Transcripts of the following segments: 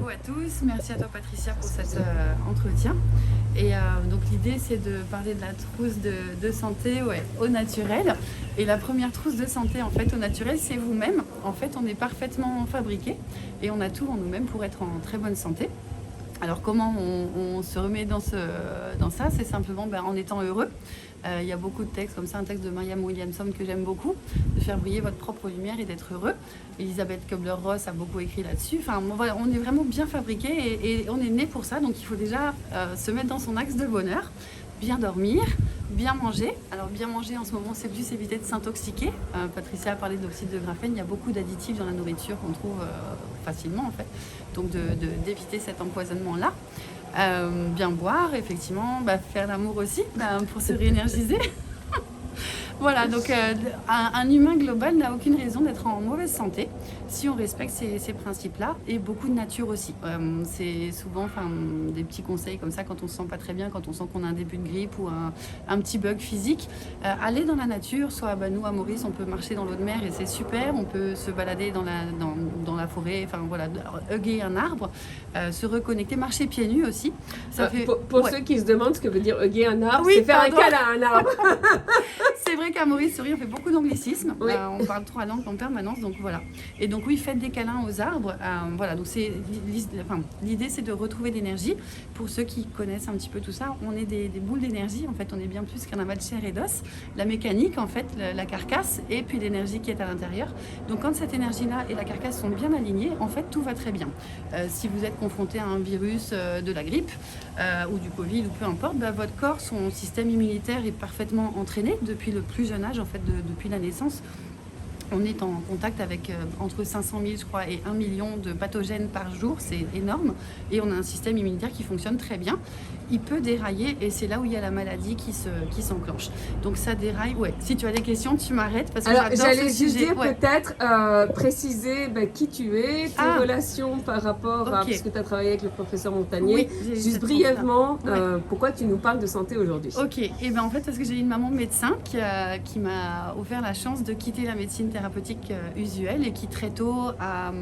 Coucou à tous, merci à toi Patricia pour cet entretien. Et donc l'idée c'est de parler de la trousse de santé au naturel. Et la première trousse de santé en fait au naturel c'est vous-même. En fait on est parfaitement fabriqué et on a tout en nous-mêmes pour être en très bonne santé. Alors comment on se remet dans ça? C'est simplement en étant heureux. Il y a beaucoup de textes comme ça, un texte de Marianne Williamson que j'aime beaucoup, de faire briller votre propre lumière et d'être heureux. Elisabeth Kubler-Ross a beaucoup écrit là-dessus. Enfin, voilà, on est vraiment bien fabriqué et on est né pour ça, donc il faut déjà se mettre dans son axe de bonheur, bien dormir, bien manger. Alors bien manger en ce moment, c'est plus éviter de s'intoxiquer. Patricia a parlé de l'oxyde de graphène, il y a beaucoup d'additifs dans la nourriture qu'on trouve facilement en fait, donc d'éviter cet empoisonnement-là. Bien boire, effectivement, faire l'amour aussi pour se réénergiser. Voilà, donc un humain global n'a aucune raison d'être en mauvaise santé si on respecte ces principes-là, et beaucoup de nature aussi. C'est souvent des petits conseils comme ça quand on se sent pas très bien, quand on sent qu'on a un début de grippe ou un petit bug physique. Aller dans la nature, soit nous à Maurice on peut marcher dans l'eau de mer et c'est super, on peut se balader dans la forêt, hugger un arbre, se reconnecter, marcher pieds nus aussi. Pour ceux qui se demandent ce que veut dire hugger un arbre, c'est faire un câlin à un arbre. C'est vrai qu'à Maurice-Souris, on fait beaucoup d'anglicismes. Oui. On parle 3 langues en permanence, donc voilà. Et donc oui, faites des câlins aux arbres. Voilà, donc l'idée, c'est de retrouver l'énergie. Pour ceux qui connaissent un petit peu tout ça, on est des boules d'énergie. En fait, on est bien plus qu'un amas de chair et d'os. La mécanique, en fait, la carcasse, et puis l'énergie qui est à l'intérieur. Donc quand cette énergie-là et la carcasse sont bien alignées, en fait, tout va très bien. Si vous êtes confronté à un virus de la grippe ou du Covid ou peu importe, votre corps, son système immunitaire est parfaitement entraîné depuis le plus jeune âge, en fait, depuis la naissance. On est en contact avec entre 500 000, je crois, et 1 million de pathogènes par jour, c'est énorme. Et on a un système immunitaire qui fonctionne très bien. Il peut dérailler et c'est là où il y a la maladie qui s'enclenche. Donc ça déraille, ouais. Si tu as des questions, tu m'arrêtes parce que j'allais juste dire peut-être préciser qui tu es, tes relations par rapport à, parce que tu as travaillé avec le professeur Montagnier. Oui, juste brièvement, pourquoi tu nous parles de santé aujourd'hui? Ok, et en fait parce que j'ai une maman médecin qui m'a offert la chance de quitter la médecine thérapeutique usuelle et qui très tôt a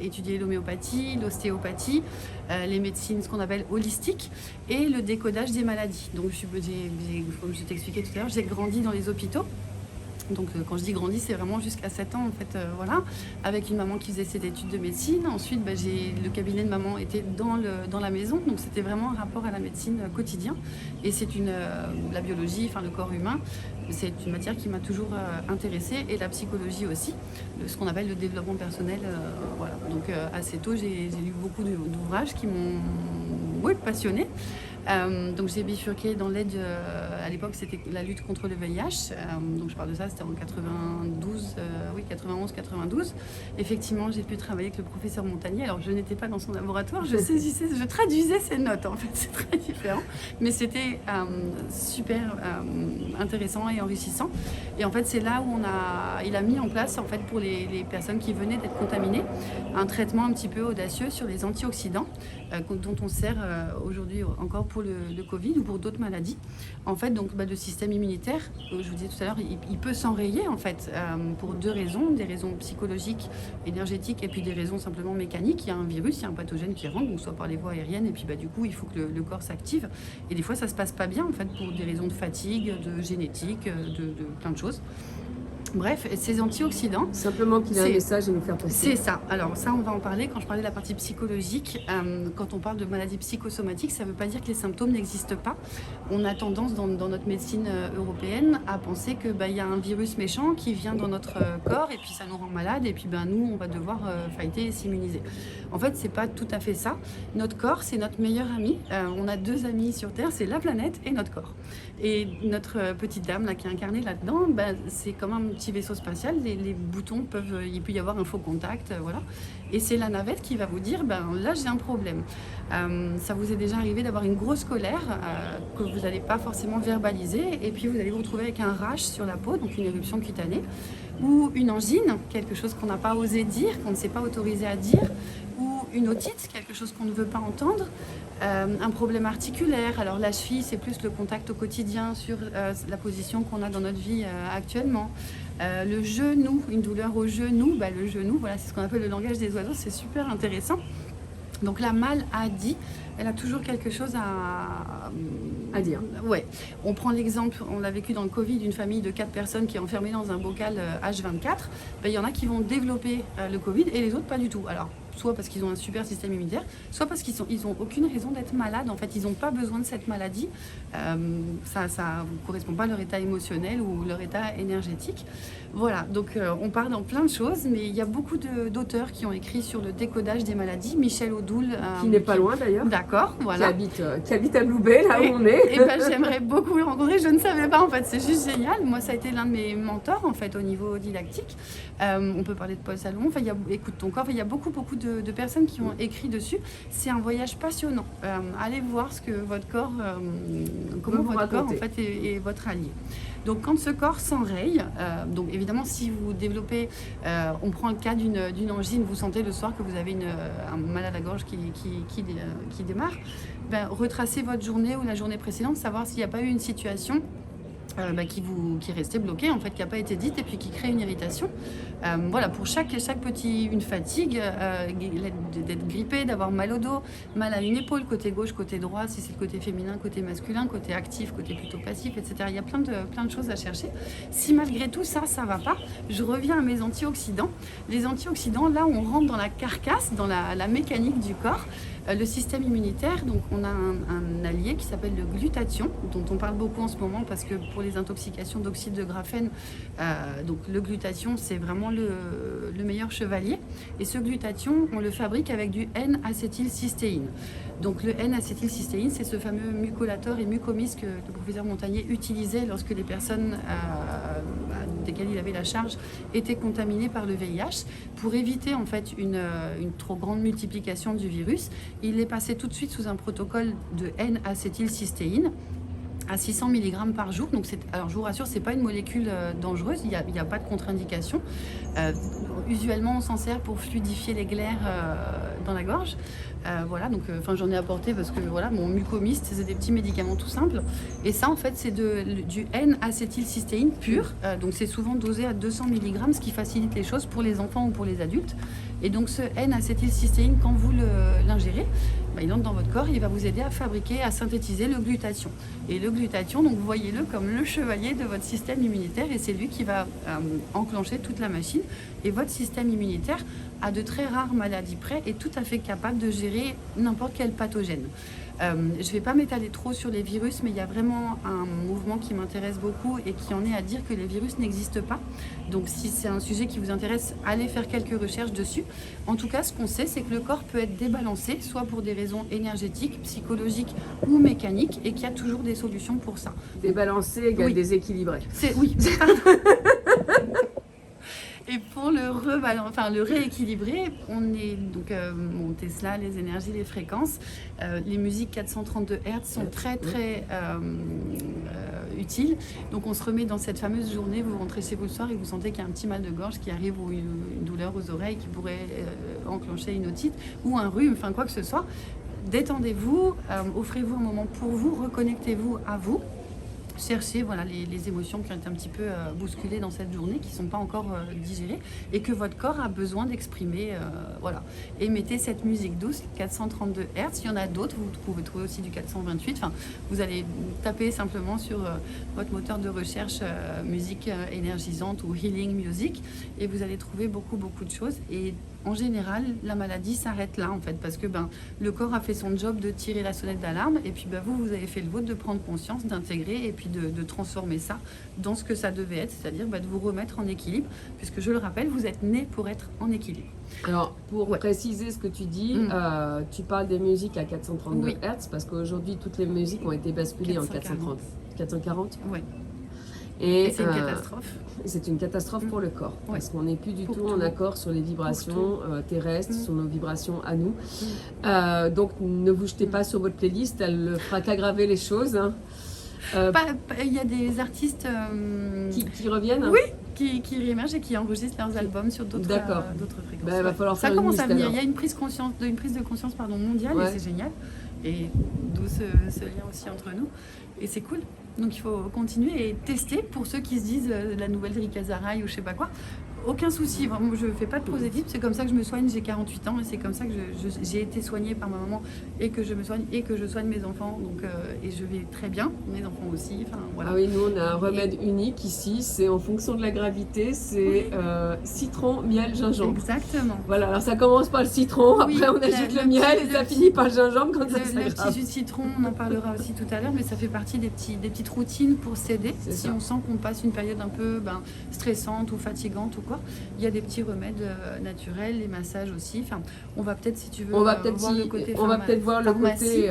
étudié l'homéopathie, l'ostéopathie, les médecines, ce qu'on appelle holistiques, et le décodage des maladies. Donc, comme je t'expliquais tout à l'heure, j'ai grandi dans les hôpitaux. Donc quand je dis grandi, c'est vraiment jusqu'à 7 ans en fait, voilà, avec une maman qui faisait ses études de médecine. Ensuite, le cabinet de maman était dans la maison, donc c'était vraiment un rapport à la médecine quotidien. Et c'est la biologie, le corps humain, c'est une matière qui m'a toujours intéressée, et la psychologie aussi, ce qu'on appelle le développement personnel. Voilà. Donc assez tôt, j'ai lu beaucoup d'ouvrages qui m'ont passionnée. Donc j'ai bifurqué dans l'aide, à l'époque c'était la lutte contre le VIH, donc je parle de ça, c'était en 91-92. Effectivement, j'ai pu travailler avec le professeur Montagnier. Alors je n'étais pas dans son laboratoire, je traduisais ses notes en fait, c'est très différent, mais c'était super intéressant et enrichissant. Et en fait c'est là où il a mis en place en fait pour les personnes qui venaient d'être contaminées un traitement un petit peu audacieux sur les antioxydants dont on sert aujourd'hui encore pour le Covid ou pour d'autres maladies. En fait, donc, le système immunitaire, je vous disais tout à l'heure, il peut s'enrayer en fait pour 2 raisons, des raisons psychologiques, énergétiques, et puis des raisons simplement mécaniques. Il y a un virus, il y a un pathogène qui rentre, donc soit par les voies aériennes, et puis du coup, il faut que le corps s'active. Et des fois, ça se passe pas bien en fait pour des raisons de fatigue, de génétique, de plein de choses. Bref, ces antioxydants... Simplement qu'il a un message à nous faire passer. C'est ça. Alors ça, on va en parler quand je parlais de la partie psychologique. Quand on parle de maladies psychosomatiques, ça ne veut pas dire que les symptômes n'existent pas. On a tendance dans notre médecine européenne à penser qu'il y a un virus méchant qui vient dans notre corps et puis ça nous rend malade et puis nous, on va devoir fighter et s'immuniser. En fait, c'est pas tout à fait ça. Notre corps, c'est notre meilleur ami. On a 2 amis sur Terre, c'est la planète et notre corps. Et notre petite dame là, qui est incarnée là-dedans, c'est comme un petit vaisseau spatial, les boutons il peut y avoir un faux contact, voilà. Et c'est la navette qui va vous dire, là j'ai un problème. Ça vous est déjà arrivé d'avoir une grosse colère que vous n'allez pas forcément verbaliser, et puis vous allez vous retrouver avec un rash sur la peau, donc une éruption cutanée, ou une angine, quelque chose qu'on n'a pas osé dire, qu'on ne s'est pas autorisé à dire, ou une otite, quelque chose qu'on ne veut pas entendre, un problème articulaire. Alors la cheville, c'est plus le contact au quotidien sur la position qu'on a dans notre vie actuellement. Le genou, une douleur au genou, le genou, voilà, c'est ce qu'on appelle le langage des oiseaux, c'est super intéressant. Donc la maladie, elle a toujours quelque chose à dire. Ouais. On prend l'exemple, on l'a vécu dans le Covid, une famille de 4 personnes qui est enfermée dans un bocal H24. Il y en a qui vont développer le Covid et les autres pas du tout. Alors, soit parce qu'ils ont un super système immunitaire, soit parce qu'ils ont aucune raison d'être malades. En fait, ils n'ont pas besoin de cette maladie. Ça ne correspond pas à leur état émotionnel ou leur état énergétique. Voilà, donc on part dans plein de choses, mais il y a beaucoup d'auteurs qui ont écrit sur le décodage des maladies. Michel Odoul. Qui n'est pas loin d'ailleurs. D'accord, voilà. Qui habite à Loubet, là où on est. Et ben, j'aimerais beaucoup le rencontrer. Je ne savais pas, en fait, c'est juste génial. Moi, ça a été l'un de mes mentors, en fait, au niveau didactique. On peut parler de Paul Salomon, enfin, Écoute ton corps, il y a beaucoup de personnes qui ont écrit dessus. C'est un voyage passionnant. Allez voir ce que votre corps, comment votre corps, en fait, est votre allié. Donc quand ce corps s'enraye, donc évidemment si vous développez, on prend le cas d'une angine, vous sentez le soir que vous avez un mal à la gorge qui démarre, retracez votre journée ou la journée précédente, savoir s'il n'y a pas eu une situation qui est restée bloquée, en fait, qui n'a pas été dite et puis qui crée une irritation. Voilà, pour chaque une fatigue, d'être grippé, d'avoir mal au dos, mal à une épaule, côté gauche, côté droit, si c'est le côté féminin, côté masculin, côté actif, côté plutôt passif, etc. Il y a plein de choses à chercher. Si malgré tout ça ne va pas, je reviens à mes antioxydants. Les antioxydants, là, on rentre dans la carcasse, dans la mécanique du corps. Le système immunitaire, donc on a un allié qui s'appelle le glutathion, dont on parle beaucoup en ce moment parce que pour les intoxications d'oxyde de graphène, donc le glutathion c'est vraiment le meilleur chevalier. Et ce glutathion, on le fabrique avec du N-acétylcystéine. Donc le N-acétylcystéine, c'est ce fameux mucolator et mucomis que le professeur Montagnier utilisait lorsque les personnes desquelles il avait la charge étaient contaminées par le VIH. Pour éviter en fait une trop grande multiplication du virus, il est passé tout de suite sous un protocole de N-acétylcystéine à 600 mg par jour. Donc alors je vous rassure, c'est pas une molécule dangereuse, il n'y a pas de contre-indication. Usuellement, on s'en sert pour fluidifier les glaires dans la gorge. Voilà, donc j'en ai apporté parce que voilà, mon mucomiste, c'est des petits médicaments tout simples. Et ça, en fait, c'est du N-acétylcystéine pur. Donc c'est souvent dosé à 200 mg, ce qui facilite les choses pour les enfants ou pour les adultes. Et donc ce N-acétylcystéine, quand vous l'ingérez, il entre dans votre corps, il va vous aider à fabriquer, à synthétiser le glutathion. Et le glutathion, donc voyez-le comme le chevalier de votre système immunitaire, et c'est lui qui va enclencher toute la machine. Et votre système immunitaire, à de très rares maladies près, est tout à fait capable de gérer n'importe quel pathogène. Je ne vais pas m'étaler trop sur les virus, mais il y a vraiment un mouvement qui m'intéresse beaucoup et qui en est à dire que les virus n'existent pas. Donc si c'est un sujet qui vous intéresse, allez faire quelques recherches dessus. En tout cas, ce qu'on sait, c'est que le corps peut être débalancé, soit pour des raisons énergétiques, psychologiques ou mécaniques, et qu'il y a toujours des solutions pour ça. Débalancé égale déséquilibré. Oui. Et pour le rééquilibrer, on est donc mon Tesla, les énergies, les fréquences, les musiques 432 Hz sont très utiles. Donc on se remet dans cette fameuse journée, vous rentrez chez vous le soir et vous sentez qu'il y a un petit mal de gorge qui arrive ou une douleur aux oreilles qui pourrait enclencher une otite ou un rhume, enfin quoi que ce soit. Détendez-vous, offrez-vous un moment pour vous, reconnectez-vous à vous. Cherchez les émotions qui ont été un petit peu bousculées dans cette journée, qui ne sont pas encore digérées et que votre corps a besoin d'exprimer. Et mettez cette musique douce, 432 Hz. Il y en a d'autres, vous pouvez trouver aussi du 428. Enfin, vous allez taper simplement sur votre moteur de recherche musique énergisante ou healing music et vous allez trouver beaucoup de choses. Et en général, la maladie s'arrête là en fait parce que le corps a fait son job de tirer la sonnette d'alarme et puis vous avez fait le vôtre de prendre conscience, d'intégrer et puis de transformer ça dans ce que ça devait être, c'est-à-dire de vous remettre en équilibre puisque je le rappelle, vous êtes né pour être en équilibre. Alors, pour préciser ce que tu dis, tu parles des musiques à 432 Hz parce qu'aujourd'hui, toutes les musiques ont été basculées en 440. Oui. Et c'est une catastrophe. C'est une catastrophe pour le corps, parce qu'on n'est plus du tout en accord sur les vibrations terrestres, sur nos vibrations à nous. Donc ne vous jetez pas sur votre playlist, elle ne fera qu'aggraver les choses. Il y a des artistes qui reviennent qui réémergent et qui enregistrent leurs albums sur d'autres fréquences. Va falloir ça faire commence une à venir, alors. Il y a une prise de conscience mondiale et c'est génial. Et d'où ce lien aussi entre nous. Et c'est cool. Donc il faut continuer et tester pour ceux qui se disent la nouvelle Rick Azaray ou je sais pas quoi. aucun souci, vraiment, je ne fais pas de prosélyte, c'est comme ça que je me soigne, j'ai 48 ans et c'est comme ça que j'ai été soignée par ma maman et que je me soigne et que je soigne mes enfants, donc, et je vais très bien, mes enfants aussi, enfin voilà. Ah oui, nous on a un remède unique ici, c'est en fonction de la gravité, c'est citron, miel, gingembre. Exactement. Voilà, alors ça commence par le citron, après on ajoute le miel et ça finit par le gingembre quand ça s'aggrave. Le petit jus de citron, on en parlera aussi tout à l'heure, mais ça fait partie des petites routines pour s'aider. Si on sent qu'on passe une période un peu stressante ou fatigante ou quoi, il y a des petits remèdes naturels, les massages aussi. Enfin, on va peut-être, si tu veux, voir le côté pharmacie